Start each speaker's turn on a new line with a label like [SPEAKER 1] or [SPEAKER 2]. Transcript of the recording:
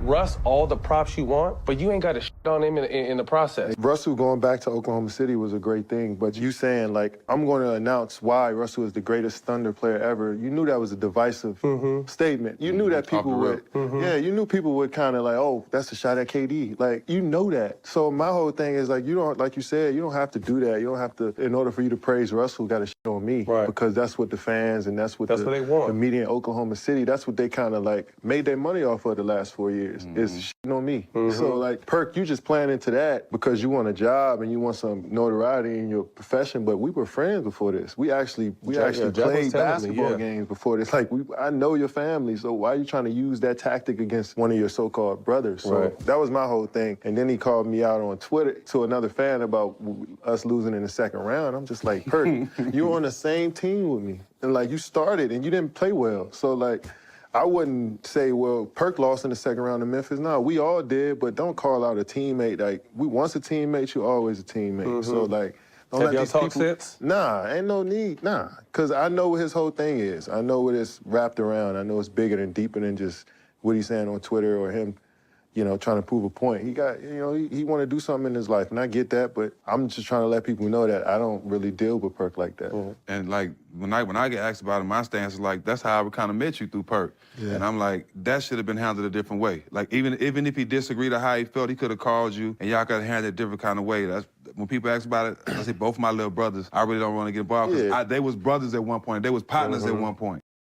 [SPEAKER 1] Russ all the props you want, but you ain't got to shit on him in the process.
[SPEAKER 2] Russell going back to Oklahoma City was a great thing, but you saying, like, I'm going to announce why Russell is the greatest Thunder player ever, you knew that was a divisive statement. You knew that people would, yeah, you knew people would kind of like, oh, that's a shot at KD. Like, you know that. So my whole thing is, like, you don't, like you said, you don't have to do that. You don't have to, in order for you to praise Russell, got to shit on me.
[SPEAKER 1] Right.
[SPEAKER 2] Because that's what the fans and that's what
[SPEAKER 1] they want.
[SPEAKER 2] the media in Oklahoma City, that's what they kind of, like, made their money off of the last 4 years, is shitting on me. So, like, Perk, you just playing into that because you want a job and you want some notoriety in your profession, but we were friends before this. We actually played basketball games before this. Like, I know your family, so why are you trying to use that tactic against one of your so-called brothers? So that was my whole thing. And then he called me out on Twitter to another fan about us losing in the second round. I'm just like, Perk, you're on the same team with me. And, like, you started and you didn't play well. So, like, I wouldn't say, well, Perk lost in the second round in Memphis. No, we all did, but don't call out a teammate. Like, we once a teammate, you always a teammate. So, like, don't
[SPEAKER 1] have y'all talked since?
[SPEAKER 2] Nah, ain't no need, nah. Because I know what his whole thing is. I know what it's wrapped around. I know it's bigger and deeper than just what he's saying on Twitter or him, you know, trying to prove a point. He got, you know, he want to do something in his life, and I get that, but I'm just trying to let people know that I don't really deal with Perk like that.
[SPEAKER 3] And, like, when I get asked about it, my stance is like, that's how I kind of met you, through Perk. And I'm like, that should have been handled a different way. Like, even if he disagreed on how he felt, he could have called you, and y'all could have handled it a different kind of way. That's, when people ask about it, I say both my little brothers, I really don't want to get involved, because they was brothers at one point. They was partners at one point.